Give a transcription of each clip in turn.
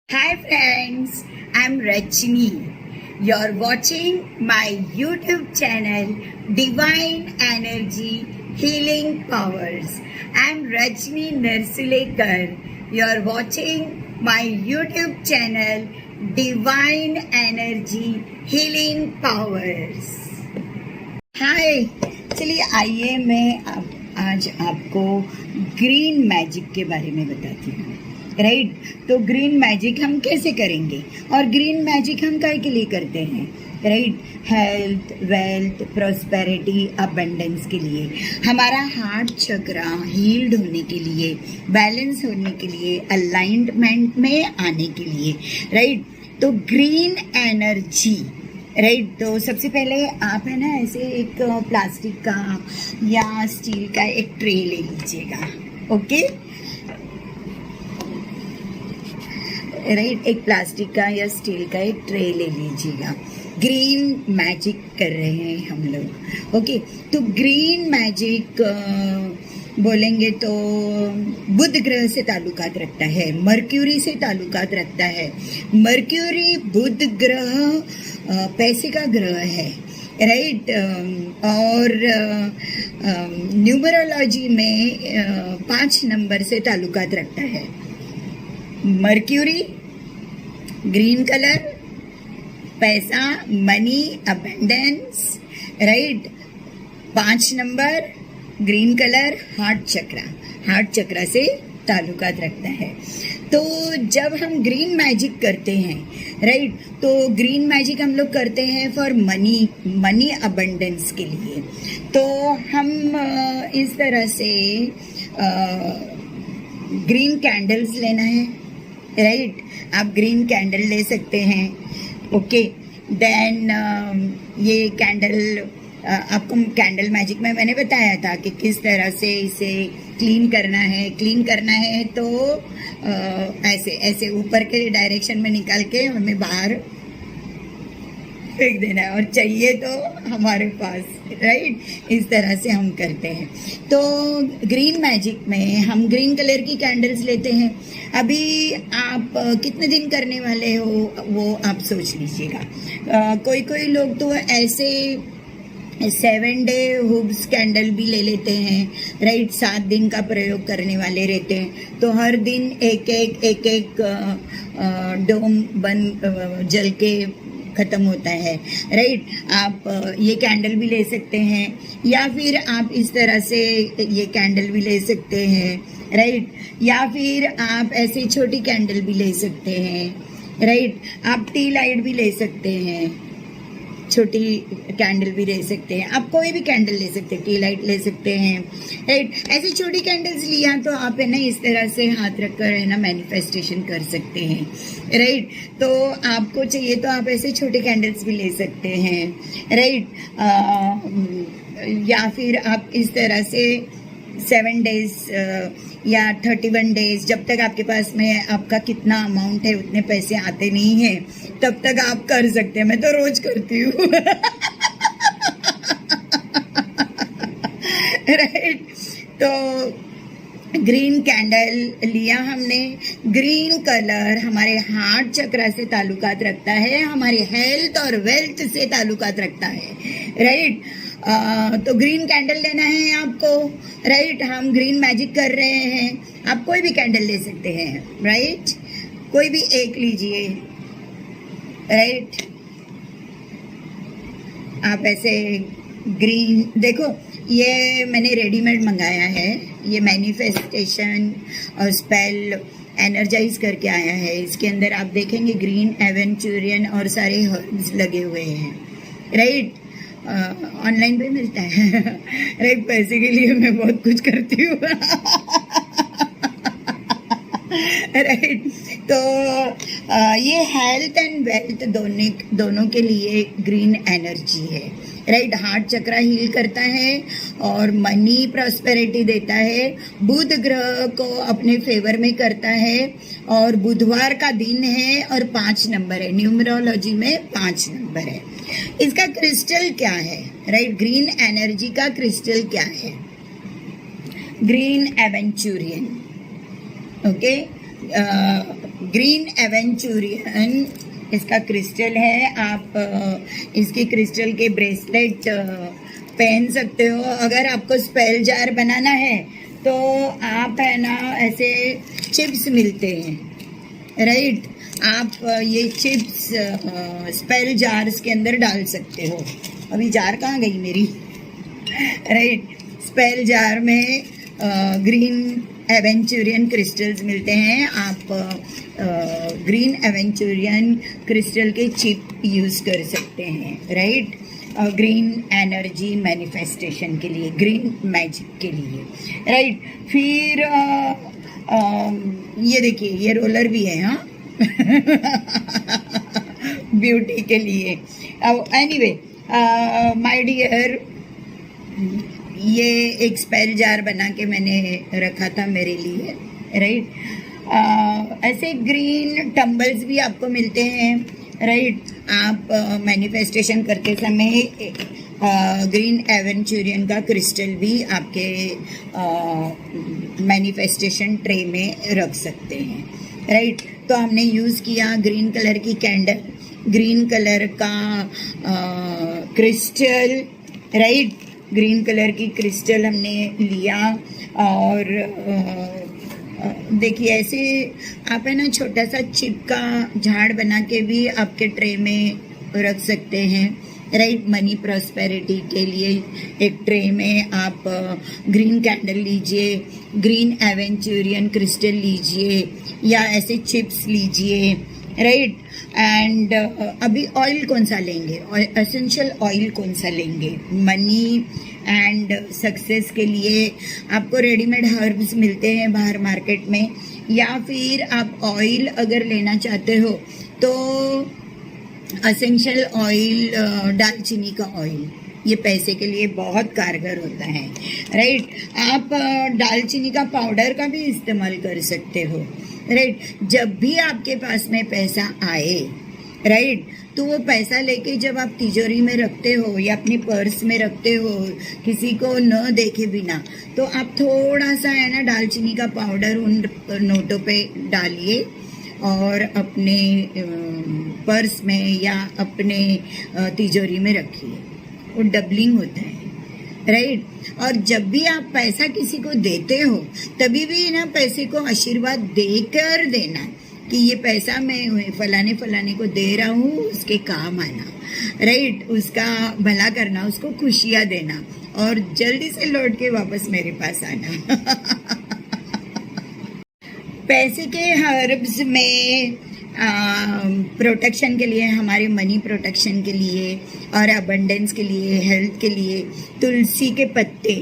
Hi friends, I'm Rajni. You're watching my YouTube channel Divine Energy Healing Powers. I'm Rajni Narsulekar. You're watching my YouTube channel Divine Energy Healing Powers. हाय, चलिए आइए मैं आज आपको green magic के बारे में बताती हूँ। राइट, तो ग्रीन मैजिक हम कैसे करेंगे और ग्रीन मैजिक हम काय के लिए करते हैं? Right, health, wealth, prosperity, abundance के लिए, हमारा हार्ट चक्रा हील्ड होने के लिए, बैलेंस होने के लिए, अलाइनमेंट में आने के लिए। राइट, तो ग्रीन एनर्जी, राइट, तो सबसे पहले आप है ना ऐसे एक प्लास्टिक का या स्टील का एक ट्रे ले लीजिएगा। ओके, राइट, एक प्लास्टिक का या स्टील का एक ट्रे ले लीजिएगा। ग्रीन मैजिक कर रहे हैं हम लोग। ओके, तो ग्रीन मैजिक बोलेंगे तो बुध ग्रह से ताल्लुकात रखता है, मर्क्यूरी से ताल्लुकात रखता है। मर्क्यूरी बुध ग्रह पैसे का ग्रह है। राइट, और न्यूमरोलॉजी में 5 नंबर से ताल्लुकात रखता है। मर्क्यूरी, ग्रीन कलर, पैसा, money, abundance. Right, 5 number, green colour, heart chakra से ताल्लुकात रखता है। तो जब हम ग्रीन मैजिक करते हैं, राइट, तो ग्रीन मैजिक हम लोग करते हैं फॉर मनी अबंडेंस के लिए। तो हम इस तरह से ग्रीन कैंडल्स लेना है। राइट, आप ग्रीन कैंडल ले सकते हैं। ओके, देन ये कैंडल आपको कैंडल मैजिक में मैंने बताया था कि किस तरह से इसे क्लीन करना है। तो ऐसे ऐसे ऊपर के डायरेक्शन में निकाल के हमें बाहर फेंक देना है, और चाहिए तो हमारे पास। राइट, इस तरह से हम करते हैं। तो ग्रीन मैजिक में हम ग्रीन कलर की कैंडल्स लेते हैं। अभी आप कितने दिन करने वाले हो वो आप सोच लीजिएगा। कोई लोग तो ऐसे 7 डे हुब्स कैंडल भी ले लेते हैं। राइट, 7 दिन का प्रयोग करने वाले रहते हैं। तो हर दिन एक डोम बन जल के ख़त्म होता है। राइट, आप ये कैंडल भी ले सकते हैं, या फिर आप इस तरह से ये कैंडल भी ले सकते हैं। राइट, या फिर आप ऐसे छोटी कैंडल भी ले सकते हैं। राइट, आप टी लाइट भी ले सकते हैं, छोटी कैंडल भी ले सकते हैं। आप कोई भी कैंडल ले सकते हैं, टी लाइट ले सकते हैं। राइट, ऐसी छोटी कैंडल्स लिया तो आप है ना इस तरह से हाथ रखकर है ना मैनिफेस्टेशन कर सकते हैं। राइट, तो आपको चाहिए तो आप ऐसे छोटे कैंडल्स भी ले सकते हैं। राइट, या फिर आप इस तरह से 7 डेज या 31 डेज, जब तक आपके पास में आपका कितना अमाउंट है उतने पैसे आते नहीं हैं तब तक आप कर सकते हैं। मैं तो रोज करती हूँ। राइट, तो ग्रीन कैंडल लिया हमने। ग्रीन कलर हमारे हार्ट चक्रा से ताल्लुकात रखता है, हमारे हेल्थ और वेल्थ से ताल्लुकात रखता है। राइट, तो ग्रीन कैंडल लेना है आपको। राइट, हम ग्रीन मैजिक कर रहे हैं। आप कोई भी कैंडल ले सकते हैं। राइट, कोई भी एक लीजिए। राइट, आप ऐसे ग्रीन, देखो ये मैंने रेडीमेड मंगाया है। ये मैनिफेस्टेशन और स्पेल एनर्जाइज करके आया है। इसके अंदर आप देखेंगे ग्रीन एवेंचुरियन और सारे हर्ब्स लगे हुए हैं। राइट, ऑनलाइन पे मिलता है। राइट, पैसे के लिए मैं बहुत कुछ करती हूँ। राइट, तो ये हेल्थ एंड वेल्थ दोनों के लिए ग्रीन एनर्जी है। राइट, हार्ट चक्रा हील करता है और मनी प्रॉस्पेरिटी देता है। बुध ग्रह को अपने फेवर में करता है, और बुधवार का दिन है और 5 नंबर है। न्यूमरोलॉजी में 5 नंबर है। इसका क्रिस्टल क्या है? राइट, ग्रीन एनर्जी का क्रिस्टल क्या है? Green aventurine. Okay, green aventurine इसका क्रिस्टल है। आप इसकी क्रिस्टल के ब्रेसलेट पहन सकते हो। अगर आपको स्पेल जार बनाना है तो आप है ना ऐसे चिप्स मिलते हैं, राइट। आप ये चिप्स स्पेल जार्स के अंदर डाल सकते हो। अभी जार कहाँ गई मेरी, राइट। स्पेल जार में ग्रीन एवेंचुरियन क्रिस्टल्स मिलते हैं। आप ग्रीन एवेंचुरियन क्रिस्टल के चिप यूज़ कर सकते हैं, राइट। ग्रीन एनर्जी मैनिफेस्टेशन के लिए, ग्रीन मैजिक के लिए, राइट। फिर ये देखिए, ये रोलर भी है, हाँ ब्यूटी के लिए। एनीवे माय डियर, ये एक स्पेल जार बना के मैंने रखा था मेरे लिए, राइट। ऐसे ग्रीन टम्बल्स भी आपको मिलते हैं, राइट। आप मैनिफेस्टेशन करते समय ग्रीन एवेंचुरियन का क्रिस्टल भी आपके मैनिफेस्टेशन ट्रे में रख सकते हैं, राइट। तो हमने यूज़ किया ग्रीन कलर की कैंडल, ग्रीन कलर का क्रिस्टल, राइट। ग्रीन कलर की क्रिस्टल हमने लिया और देखिए ऐसे आप है ना छोटा सा चिप का झाड़ बना के भी आपके ट्रे में रख सकते हैं, राइट। मनी प्रॉस्पेरिटी के लिए एक ट्रे में आप ग्रीन कैंडल लीजिए, ग्रीन एवेंचुरियन क्रिस्टल लीजिए या ऐसे चिप्स लीजिए, राइट। एंड अभी ऑयल कौन सा लेंगे, एसेंशियल ऑयल कौन सा लेंगे। मनी एंड सक्सेस के लिए आपको रेडीमेड हर्ब्स मिलते हैं बाहर मार्केट में, या फिर आप ऑयल अगर लेना चाहते हो तो एसेंशियल ऑयल, दालचीनी का ऑयल, ये पैसे के लिए बहुत कारगर होता है, राइट। आप दालचीनी का पाउडर का भी इस्तेमाल कर सकते हो, राइट। जब भी आपके पास में पैसा आए, राइट, तो वो पैसा लेके जब आप तिजोरी में रखते हो या अपनी पर्स में रखते हो किसी को न देखे बिना, तो आप थोड़ा सा है ना दालचीनी का पाउडर उन नोटों पे डालिए और अपने पर्स में या अपने तिजोरी में रखिए। वो डबलिंग होता है, राइट। और जब भी आप पैसा किसी को देते हो तभी भी ना पैसे को आशीर्वाद देकर देना कि ये पैसा मैं फलाने फलाने को दे रहा हूँ, उसके काम आना, राइट। उसका भला करना, उसको खुशियाँ देना और जल्दी से लौट के वापस मेरे पास आना। पैसे के हर्ब्स में प्रोटेक्शन के लिए, हमारे मनी प्रोटेक्शन के लिए और अबंडेंस के लिए, हेल्थ के लिए तुलसी के पत्ते,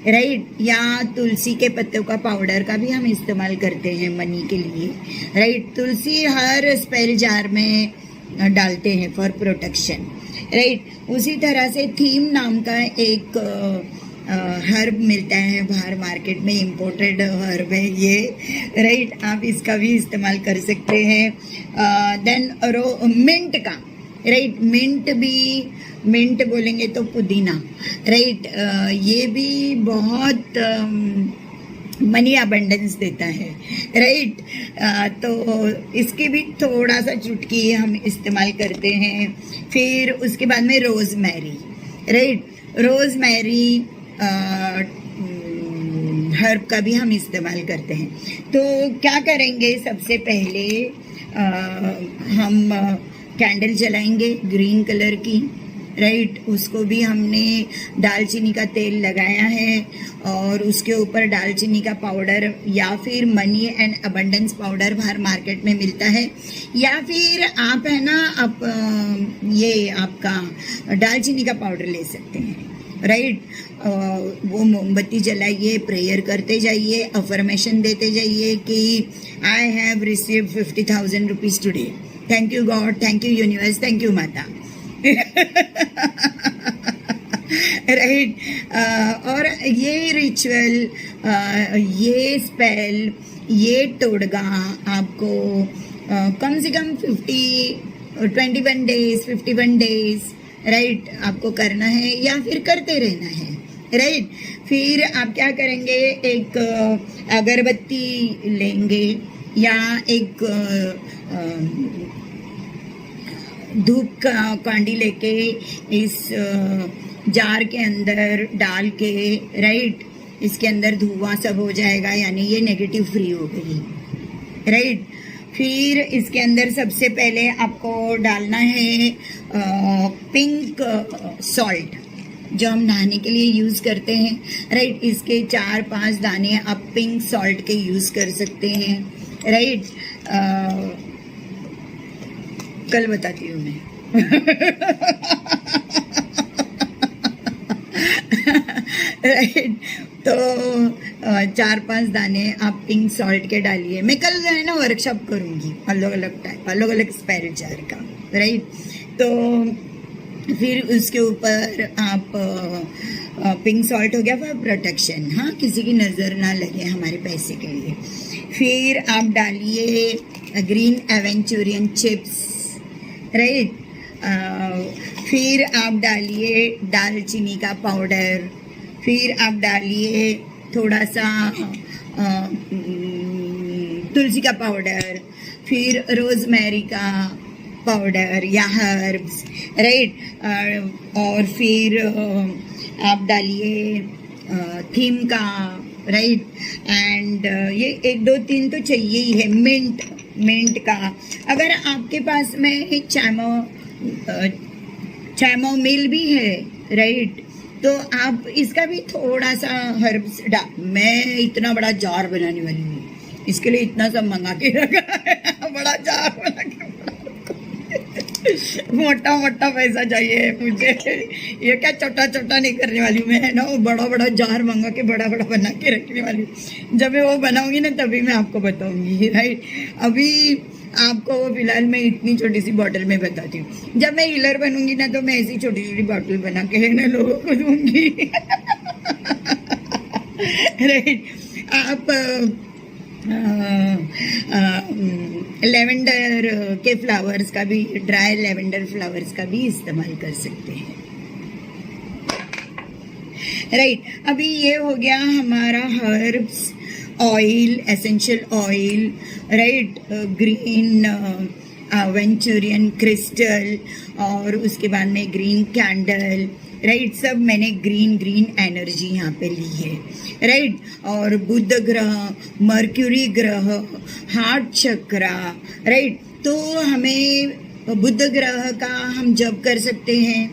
राइट, या तुलसी के पत्तों का पाउडर का भी हम इस्तेमाल करते हैं मनी के लिए, राइट। तुलसी हर स्पेल जार में डालते हैं फॉर प्रोटेक्शन, राइट। उसी तरह से थीम नाम का एक हर्ब मिलता है बाहर मार्केट में, इम्पोर्टेड हर्ब है ये, राइट। आप इसका भी इस्तेमाल कर सकते हैं। देन मिंट का, राइट, मिंट बोलेंगे तो पुदीना, राइट। ये भी बहुत मनी अबंडेंस देता है, राइट। तो इसकी भी थोड़ा सा चुटकी हम इस्तेमाल करते हैं। फिर उसके बाद में रोज़मेरी, राइट। रोज़मेरी हर्ब का भी हम इस्तेमाल करते हैं। तो क्या करेंगे, सबसे पहले हम कैंडल जलाएंगे ग्रीन कलर की, राइट। उसको भी हमने दालचीनी का तेल लगाया है और उसके ऊपर दालचीनी का पाउडर या फिर मनी एंड अबंडेंस पाउडर बाहर मार्केट में मिलता है, या फिर आप है ना आप ये आपका दालचीनी का पाउडर ले सकते हैं, राइट। वो मोमबत्ती जलाइए, प्रेयर करते जाइए, अफर्मेशन देते जाइए कि I have received 50,000 rupees today, thank you God, thank you universe, thank you माता, राइट। और ये रिचुअल, ये स्पेल, ये टोडगा आपको कम से कम 21 डेज 51 डेज, राइट, आपको करना है या फिर करते रहना है, राइट। फिर आप क्या करेंगे, एक अगरबत्ती लेंगे, या एक धूप का कांडी लेके इस जार के अंदर डाल के, राइट, इसके अंदर धुआं सब हो जाएगा, यानी ये नेगेटिव फ्री हो गई, राइट। फिर इसके अंदर सबसे पहले आपको डालना है पिंक सॉल्ट, जो हम नहाने के लिए यूज़ करते हैं, राइट। इसके 4-5 दाने आप पिंक सॉल्ट के यूज़ कर सकते हैं, राइट। कल बताती हूँ मैं। राइट, तो 4-5 दाने आप पिंक सॉल्ट के डालिए। मैं कल जो है ना वर्कशॉप करूँगी अलग अलग टाइप, अलग अलग स्पाइरल जार का, राइट। तो फिर उसके ऊपर आप पिंक सॉल्ट हो गया फॉर प्रोटेक्शन, हाँ, किसी की नज़र ना लगे हमारे पैसे के लिए। फिर आप डालिए ग्रीन एवेंचुरियन चिप्स, राइट। फिर आप डालिए दालचीनी का पाउडर, फिर आप डालिए थोड़ा सा तुलसी का पाउडर, फिर रोजमेरी का पाउडर या हर्ब्स, राइट। और फिर आप डालिए थीम का, राइट। एंड ये 1 2 3 तो चाहिए ही है। मिंट का, अगर आपके पास में चैमोमिल भी है, राइट, तो आप इसका भी थोड़ा सा हर्ब्स मैं इतना बड़ा जार बनाने वाली हूँ, इसके लिए इतना सब मंगा के रखा है। बड़ा जार बना के मोटा मोटा पैसा चाहिए मुझे, ये क्या छोटा छोटा नहीं करने वाली हूँ मैं, है ना। वो बड़ा बड़ा जार मंगा के बड़ा बड़ा बना के रखने वाली हूँ। जब मैं वो बनाऊंगी ना तभी मैं आपको बताऊंगी, राइट। अभी आपको फिलहाल मैं इतनी छोटी सी बॉटल में बताती हूँ। जब मैं हीलर बनूंगी ना तो मैं ऐसी छोटी छोटी बॉटल बना के ना लोगों को दूंगी। राइट। आप लेवेंडर के फ्लावर्स का भी, ड्राई लेवेंडर फ्लावर्स का भी इस्तेमाल कर सकते हैं, राइट। अभी ये हो गया हमारा herbs, oil, essential oil, right, green aventurine crystal, और उसके बाद में ग्रीन कैंडल, राइट। सब मैंने ग्रीन एनर्जी यहाँ पे ली है, राइट। और बुध ग्रह, मर्क्यूरी ग्रह, हार्ट चक्रा, राइट। तो हमें बुध ग्रह का हम जप कर सकते हैं,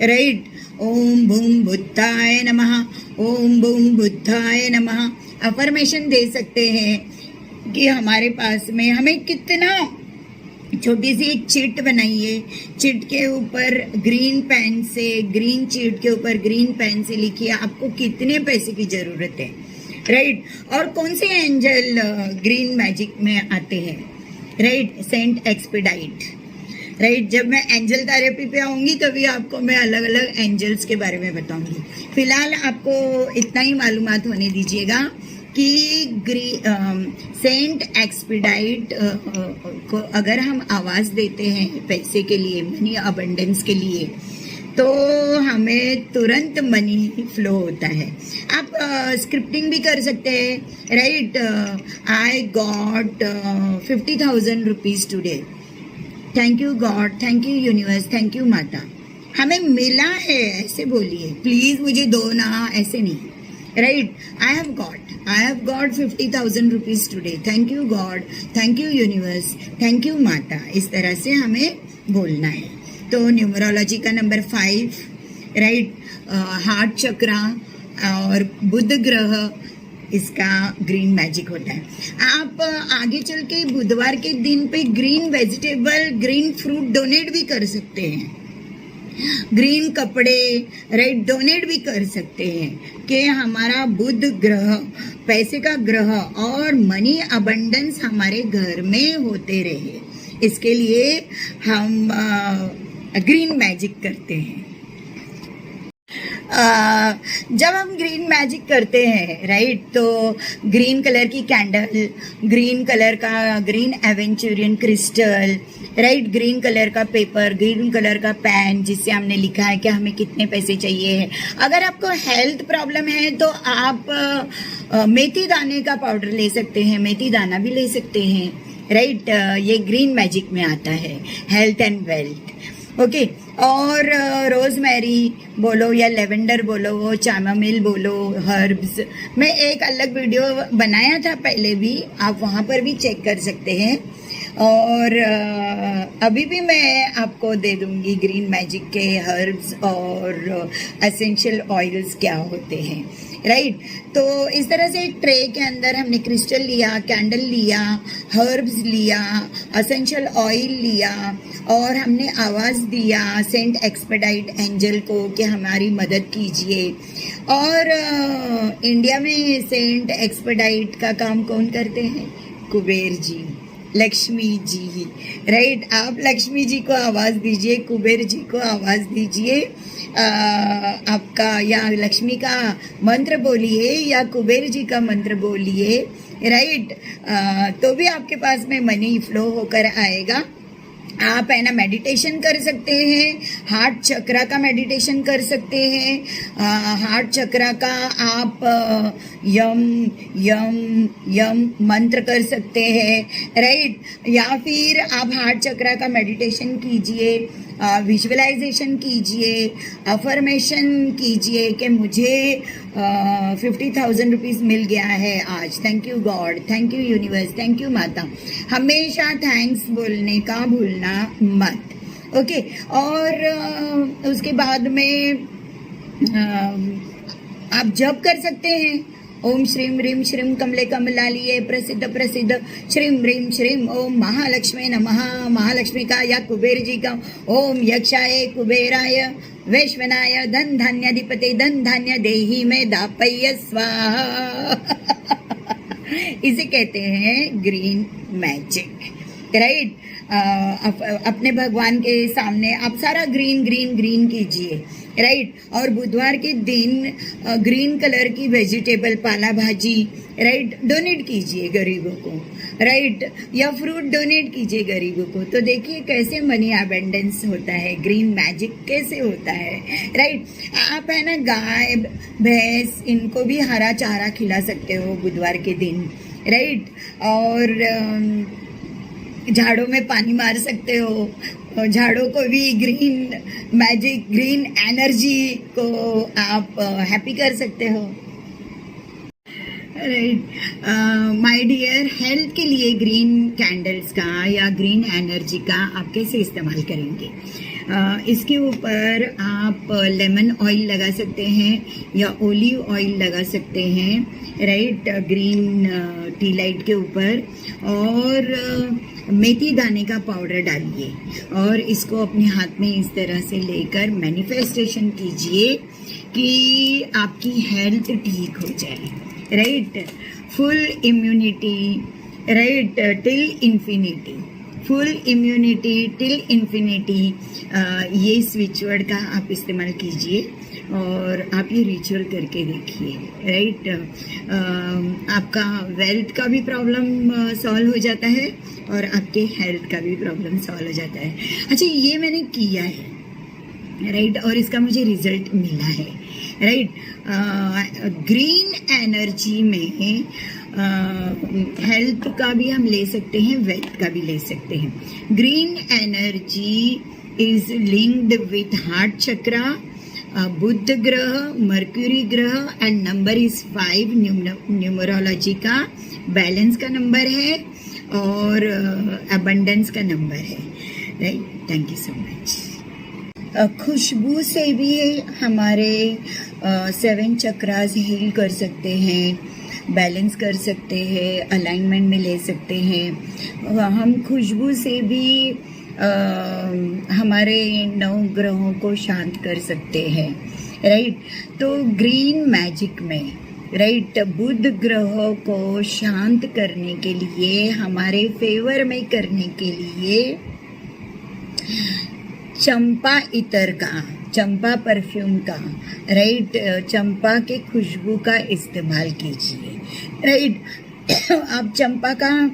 राइट। ओम बूम बुद्धाय नमः, ओम बूम बुद्धाय नमः। अफर्मेशन दे सकते हैं कि हमारे पास में, हमें कितना छोटी सी एक चिट बनाइए, चिट के ऊपर ग्रीन पेन से, ग्रीन चिट के ऊपर ग्रीन पेन से लिखिए आपको कितने पैसे की जरूरत है, राइट। और कौन से एंजल ग्रीन मैजिक में आते हैं, राइट, सेंट एक्सपीडाइट, राइट। जब मैं एंजल थेरेपी पे आऊंगी तभी आपको मैं अलग अलग एंजल्स के बारे में बताऊंगी। फिलहाल आपको इतना ही मालूमात होने दीजिएगा कि सेंट एक्सपीडाइट को अगर हम आवाज़ देते हैं पैसे के लिए, मनी अबंडेंस के लिए, तो हमें तुरंत मनी फ्लो होता है। आप स्क्रिप्टिंग भी कर सकते हैं, right. I got 50,000 rupees today, thank you God, thank you universe, thank you माता, हमें मिला है, ऐसे बोलिए। प्लीज़ मुझे दो ना, ऐसे नहीं, right. I have got 50,000 rupees today, thank you God, thank you universe, thank you माता। इस तरह से हमें बोलना है। तो न्यूमरोलॉजी का नंबर 5, राइट, हार्ट चक्रा और बुध ग्रह, इसका ग्रीन मैजिक होता है। आप आगे चल के बुधवार के दिन पे green vegetable, green fruit donate भी कर सकते हैं, ग्रीन कपड़े, राइट, डोनेट भी कर सकते हैं कि हमारा बुध ग्रह, पैसे का ग्रह और मनी अबंडेंस हमारे घर में होते रहे। इसके लिए हम ग्रीन मैजिक करते हैं। जब हम ग्रीन मैजिक करते हैं राइट, तो ग्रीन कलर की कैंडल, ग्रीन कलर का green aventurine crystal right, green colour का पेपर, ग्रीन कलर का पेन जिससे हमने लिखा है कि हमें कितने पैसे चाहिए है। अगर आपको हेल्थ प्रॉब्लम है तो आप मेथी दाने का पाउडर ले सकते हैं, मेथी दाना भी ले सकते हैं राइट। ये ग्रीन मैजिक में आता है, हेल्थ एंड वेल्थ। ओके, और रोजमेरी बोलो या लेवेंडर बोलो, चामामिल बोलो, हर्ब्स, मैं एक अलग वीडियो बनाया था पहले भी, आप वहाँ पर भी चेक कर सकते हैं। और अभी भी मैं आपको दे दूंगी ग्रीन मैजिक के हर्ब्स और एसेंशियल ऑयल्स क्या होते हैं राइट। तो इस तरह से एक ट्रे के अंदर हमने क्रिस्टल लिया, कैंडल लिया, हर्ब्स लिया, एसेंशियल ऑयल लिया और हमने आवाज़ दिया सेंट एक्सपेडाइट एंजल को कि हमारी मदद कीजिए। और इंडिया में सेंट एक्सपेडाइट का काम कौन करते हैं? कुबेर जी, लक्ष्मी जी राइट। आप लक्ष्मी जी को आवाज़ दीजिए, कुबेर जी को आवाज़ दीजिए, आपका या लक्ष्मी का मंत्र बोलिए या कुबेर जी का मंत्र बोलिए राइट, तो भी आपके पास में मनी फ्लो होकर आएगा। आप है ना मेडिटेशन कर सकते हैं, हार्ट चक्रा का मेडिटेशन कर सकते हैं, हार्ट चक्रा का आप यम यम यम मंत्र कर सकते हैं राइट। या फिर आप हार्ट चक्रा का मेडिटेशन कीजिए, विजुअलाइजेशन कीजिए, अफर्मेशन कीजिए कि मुझे 50,000 रुपीज़ मिल गया है आज, thank you God, thank you universe, thank you माता। हमेशा थैंक्स बोलने का भूलना मत। ओके, और उसके बाद में आप जप कर सकते हैं, ओम श्रीम ह्रीम श्रीम कमले कमलालिये प्रसिद्ध प्रसिद्ध श्रीम ह्रीम श्रीम ओम महालक्ष्मी नमः, महालक्ष्मी का या कुबेर जी का ओम यक्षाय कुबेराय वैश्वनाय धन धान्याधिपते धन धान्य देही में दापय्य स्वाहा। इसे कहते हैं ग्रीन मैजिक राइट। अपने भगवान के सामने आप सारा ग्रीन ग्रीन ग्रीन कीजिए राइट। और बुधवार के दिन ग्रीन कलर की वेजिटेबल पाला भाजी राइट डोनेट कीजिए गरीबों को राइट, या फ्रूट डोनेट कीजिए गरीबों को। तो देखिए कैसे मनी अबेंडेंस होता है, ग्रीन मैजिक कैसे होता है राइट। आप है ना गाय भैंस इनको भी हरा चारा खिला सकते हो बुधवार के दिन राइट। और झाड़ों में पानी मार सकते हो, झाड़ों को भी ग्रीन मैजिक ग्रीन एनर्जी को आप हैप्पी कर सकते हो राइट। माय डियर, हेल्थ के लिए ग्रीन कैंडल्स का या ग्रीन एनर्जी का आप कैसे इस्तेमाल करेंगे? इसके ऊपर आप लेमन ऑयल लगा सकते हैं या ओलिव ऑयल लगा सकते हैं राइट, ग्रीन टी लाइट के ऊपर। और मेथी दाने का पाउडर डालिए और इसको अपने हाथ में इस तरह से लेकर मैनिफेस्टेशन कीजिए कि आपकी हेल्थ ठीक हो जाए right. Full immunity right till infinity, full immunity till infinity, ये स्विच वर्ड का आप इस्तेमाल कीजिए और आप ये रिचुअल करके देखिए राइट। आपका वेल्थ का भी प्रॉब्लम सॉल्व हो जाता है और आपके हेल्थ का भी प्रॉब्लम सॉल्व हो जाता है। अच्छा, ये मैंने किया है राइट और इसका मुझे रिजल्ट मिला है राइट। ग्रीन एनर्जी में हेल्थ का भी हम ले सकते हैं, वेल्थ का भी ले सकते हैं। Green energy is linked with heart chakra, बुध ग्रह, मर्क्यूरी ग्रह एंड नंबर इज 5, न्यूमरोलॉजी का बैलेंस का नंबर है और अबंडेंस का नंबर है right. Thank you so much. खुशबू से भी हमारे 7 चक्रास हील कर सकते हैं, बैलेंस कर सकते हैं, अलाइनमेंट में ले सकते हैं। हम खुशबू से भी हमारे 9 ग्रहों को शांत कर सकते हैं राइट। तो ग्रीन मैजिक में राइट बुध ग्रहों को शांत करने के लिए, हमारे फेवर में करने के लिए चंपा इत्र का चंपा परफ्यूम का, राइट, चंपा के खुशबू का इस्तेमाल कीजिए, राइट। आप चंपा का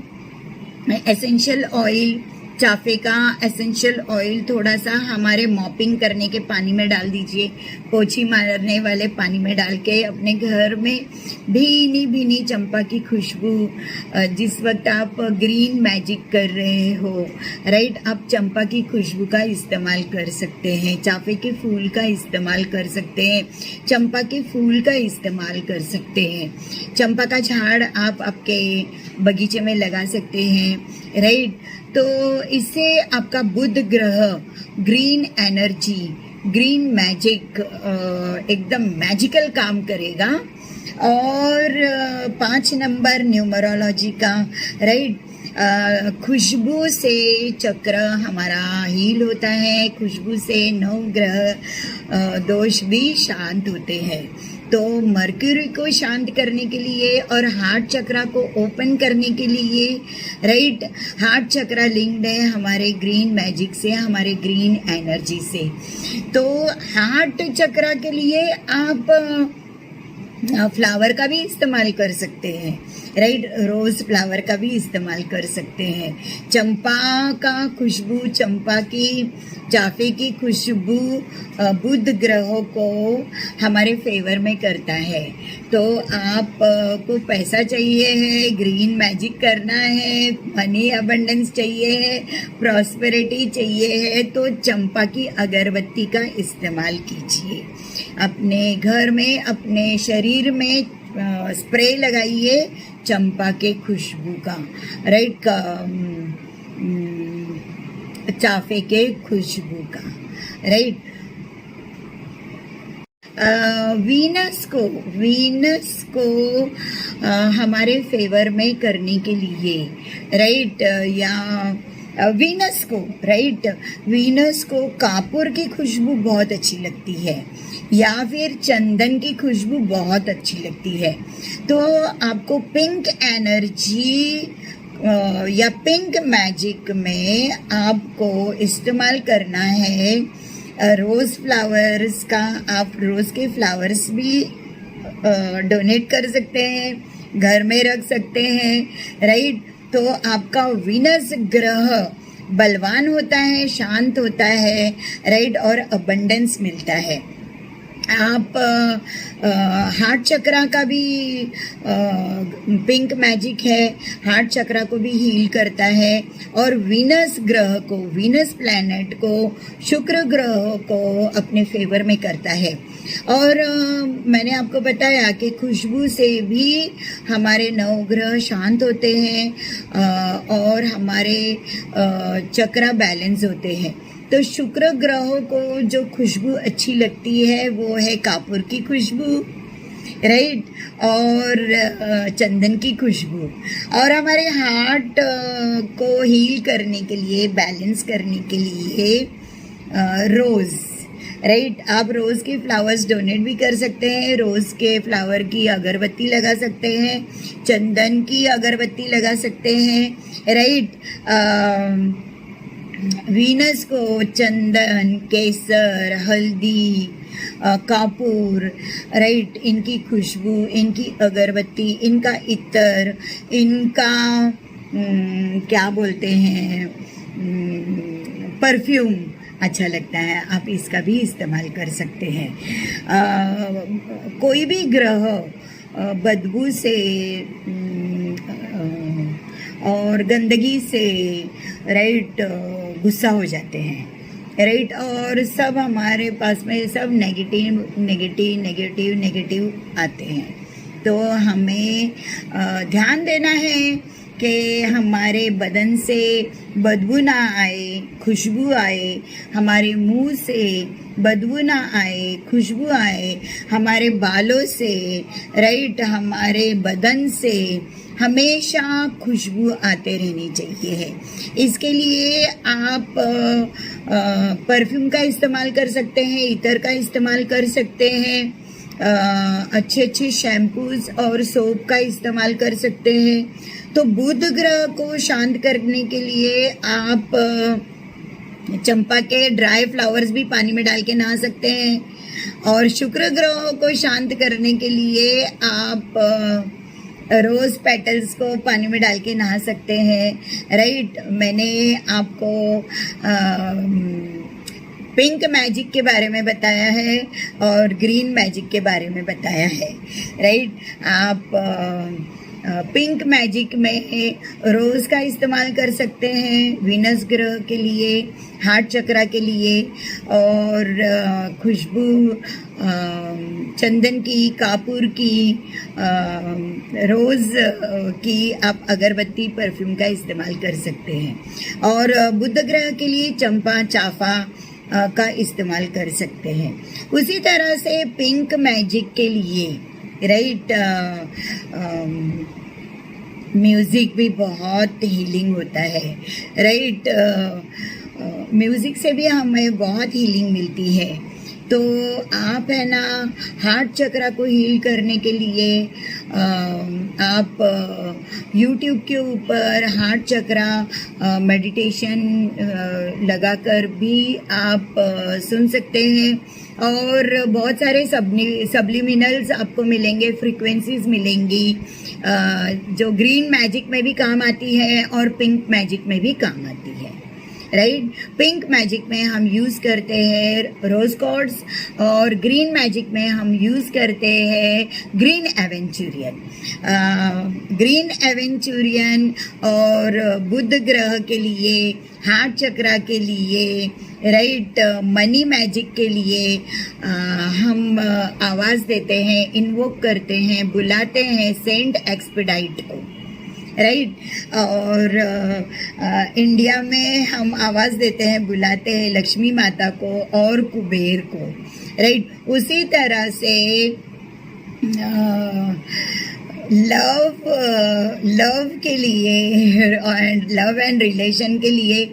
एसेंशियल ऑयल, चाफे का एसेंशियल ऑयल थोड़ा सा हमारे मॉपिंग करने के पानी में डाल दीजिए, पोछी मारने वाले पानी में डाल के अपने घर में भीनी भीनी चंपा की खुशबू, जिस वक्त आप ग्रीन मैजिक कर रहे हो, राइट, आप चंपा की खुशबू का इस्तेमाल कर सकते हैं, चाफे के फूल का इस्तेमाल कर सकते हैं, चंपा के फूल का इस्तेमाल कर सकते हैं, चंपा का झाड़ आप आपके बगीचे में लगा सकते हैं, राइट। तो इससे आपका बुध ग्रह ग्रीन एनर्जी, ग्रीन मैजिक एकदम मैजिकल काम करेगा। और 5 नंबर न्यूमरोलॉजी का, राइट, खुशबू से चक्र हमारा हील होता है, खुशबू से 9 ग्रह दोष भी शांत होते हैं। तो मर्क्यूरी को शांत करने के लिए और हार्ट चक्रा को ओपन करने के लिए, राइट, हार्ट चक्रा लिंक्ड है हमारे ग्रीन मैजिक से, हमारे ग्रीन एनर्जी से। तो हार्ट चक्रा के लिए आप फ्लावर का भी इस्तेमाल कर सकते हैं, राइट, रोज फ्लावर का भी इस्तेमाल कर सकते हैं। चंपा का खुशबू, चंपा की, चाफे की खुशबू बुध ग्रहों को हमारे फेवर में करता है। तो आप को पैसा चाहिए है, ग्रीन मैजिक करना है, मनी अबंडेंस चाहिए है, प्रॉस्पेरिटी चाहिए है, तो चंपा की अगरबत्ती का इस्तेमाल कीजिए। अपने घर में, अपने शरीर में स्प्रे लगाइए चंपा के खुशबू का, राइट, चाफे के खुशबू का, राइट। वीनस को हमारे फेवर में करने के लिए, राइट, या वीनस को, राइट, वीनस को कापुर की खुशबू बहुत अच्छी लगती है, या फिर चंदन की खुशबू बहुत अच्छी लगती है। तो आपको पिंक एनर्जी या पिंक मैजिक में आपको इस्तेमाल करना है रोज़ फ्लावर्स का। आप रोज़ के फ्लावर्स भी डोनेट कर सकते हैं, घर में रख सकते हैं, राइट। तो आपका वीनस ग्रह बलवान होता है, शांत होता है, राइट, और अबंडेंस मिलता है। आप हार्ट चक्रा का भी पिंक मैजिक है, हार्ट चक्रा को भी हील करता है, और वीनस ग्रह को, वीनस प्लैनेट को, शुक्र ग्रह को अपने फेवर में करता है। और मैंने आपको बताया कि खुशबू से भी हमारे 9 ग्रह शांत होते हैं और हमारे चक्रा बैलेंस होते हैं। तो शुक्र ग्रहों को जो खुशबू अच्छी लगती है वो है कापुर की खुशबू, राइट, और चंदन की खुशबू। और हमारे हार्ट को हील करने के लिए, बैलेंस करने के लिए रोज़, राइट, आप रोज़ के फ्लावर्स डोनेट भी कर सकते हैं, रोज़ के फ्लावर की अगरबत्ती लगा सकते हैं, चंदन की अगरबत्ती लगा सकते हैं, राइट। वीनस को चंदन, केसर, हल्दी, कापूर, राइट, इनकी खुशबू, इनकी अगरबत्ती, इनका इत्र, इनका क्या बोलते हैं, परफ्यूम अच्छा लगता है, आप इसका भी इस्तेमाल कर सकते हैं। कोई भी ग्रह बदबू से और गंदगी से, राइट, गुस्सा हो जाते हैं, राइट, और सब हमारे पास में सब नेगेटिव नेगेटिव नेगेटिव नेगेटिव आते हैं। तो हमें ध्यान देना है कि हमारे बदन से बदबू ना आए, खुशबू आए, हमारे मुंह से बदबू ना आए, खुशबू आए, हमारे बालों से, राइट, हमारे बदन से हमेशा खुशबू आते रहनी चाहिए है। इसके लिए आप परफ्यूम का इस्तेमाल कर सकते हैं, इत्र का इस्तेमाल कर सकते हैं, अच्छे अच्छे शैम्पूज और सोप का इस्तेमाल कर सकते हैं। तो बुध ग्रह को शांत करने के लिए आप चंपा के ड्राई फ्लावर्स भी पानी में डाल के नहा सकते हैं। और शुक्र ग्रह को शांत करने के लिए आप रोज पेटल्स को पानी में डाल के नहा सकते हैं, राइट। मैंने आपको पिंक मैजिक के बारे में बताया है और ग्रीन मैजिक के बारे में बताया है, राइट। आप पिंक मैजिक में रोज़ का इस्तेमाल कर सकते हैं वीनस ग्रह के लिए, हार्ट चक्रा के लिए, और खुशबू चंदन की, कापूर की, रोज़ की आप अगरबत्ती परफ्यूम का इस्तेमाल कर सकते हैं। और बुध ग्रह के लिए चंपा, चाफा का इस्तेमाल कर सकते हैं। उसी तरह से पिंक मैजिक के लिए, राइट, म्यूज़िक भी बहुत हीलिंग होता है, राइट। म्यूज़िक से भी हमें बहुत हीलिंग मिलती है। तो आप है ना हार्ट चक्रा को हील करने के लिए आप YouTube के ऊपर हार्ट चक्रा मेडिटेशन लगाकर भी आप सुन सकते हैं। और बहुत सारे सब्लिमिनल्स आपको मिलेंगे, फ्रीक्वेंसीज मिलेंगी जो ग्रीन मैजिक में भी काम आती है और पिंक मैजिक में भी काम आती है, राइट। पिंक मैजिक में हम यूज़ करते हैं रोज कॉर्ड्स और ग्रीन मैजिक में हम यूज़ करते हैं ग्रीन एवेंचुरियन। ग्रीन एवेंचुरियन और बुध ग्रह के लिए, हार्ट चक्रा के लिए, राइट, मनी मैजिक के लिए हम आवाज़ देते हैं, इन्वोक करते हैं, बुलाते हैं सेंट एक्सपेडाइट को, राइट। और इंडिया में हम आवाज़ देते हैं, बुलाते हैं लक्ष्मी माता को और कुबेर को, राइट। उसी तरह से लव के लिए एंड लव एंड रिलेशन के लिए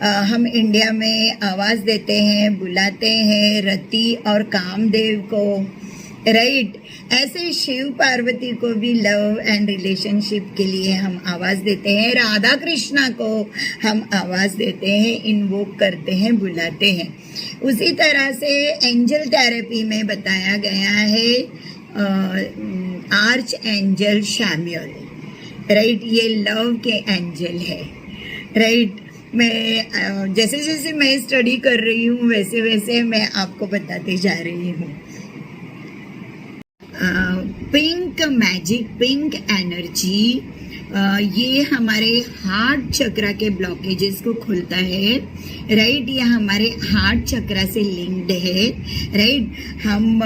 हम इंडिया में आवाज़ देते हैं, बुलाते हैं रति और कामदेव को, राइट। ऐसे शिव पार्वती को भी लव एंड रिलेशनशिप के लिए हम आवाज़ देते हैं, राधा कृष्णा को हम आवाज़ देते हैं, इन्वोक करते हैं, बुलाते हैं। उसी तरह से एंजल थेरेपी में बताया गया है आर्च एंजल शैम्यूअल, राइट। ये लव के एंजल है, राइट। मैं जैसे जैसे मैं स्टडी कर रही हूँ वैसे वैसे मैं आपको बताते जा रही हूँ। पिंक मैजिक, पिंक एनर्जी, ये हमारे हार्ट चक्रा के ब्लॉकेजेस को खोलता है, राइट। ये हमारे हार्ट चक्रा से लिंक्ड है, राइट। हम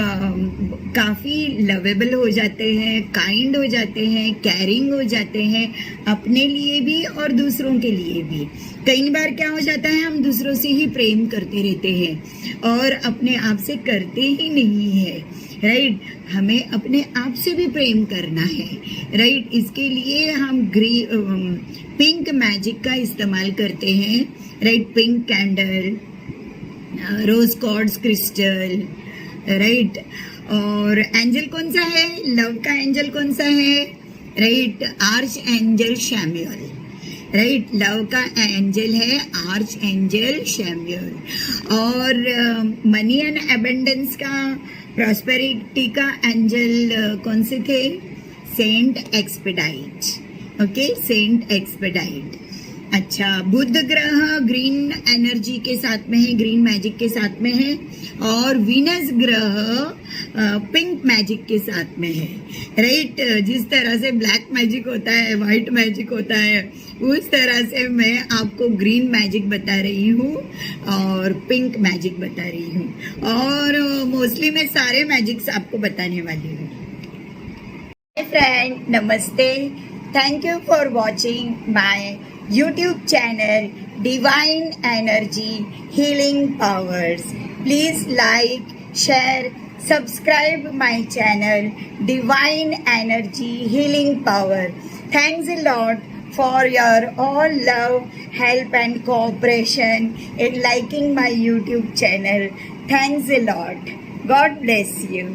काफ़ी लवेबल हो जाते हैं, काइंड हो जाते हैं, कैरिंग हो जाते हैं, अपने लिए भी और दूसरों के लिए भी। कई बार क्या हो जाता है, हम दूसरों से ही प्रेम करते रहते हैं और अपने आप से करते ही नहीं है, राइट। हमें अपने आप से भी प्रेम करना है, राइट। इसके लिए हम पिंक मैजिक का इस्तेमाल करते हैं, right. Pink candle, rose quartz crystal, right. और एंजल कौन सा है, लव का एंजल कौन सा है, right, archangel Chamuel, right. Love का एंजल है आर्च एंजल शैम्यूअल। और मनी एंड एबंडेंस का, प्रॉस्पेरिटी का एंजल कौन से थे, Saint Expedite, okay, Saint Expedite. अच्छा, बुध ग्रह ग्रीन एनर्जी के साथ में है, ग्रीन मैजिक के साथ में है, और वीनस ग्रह पिंक मैजिक के साथ में है, राइट। जिस तरह से ब्लैक मैजिक होता है, वाइट मैजिक होता है, उस तरह से मैं आपको ग्रीन मैजिक बता रही हूँ और पिंक मैजिक बता रही हूँ, और मोस्टली मैं सारे मैजिक्स आपको बताने वाली हूँ। हाय फ्रेंड, नमस्ते। Thank you for watching my YouTube channel Divine Energy Healing Powers. Please like, share, subscribe my channel Divine Energy Healing Power. Thanks a lot for your all love, help and cooperation in liking my YouTube channel. Thanks a lot. God bless you.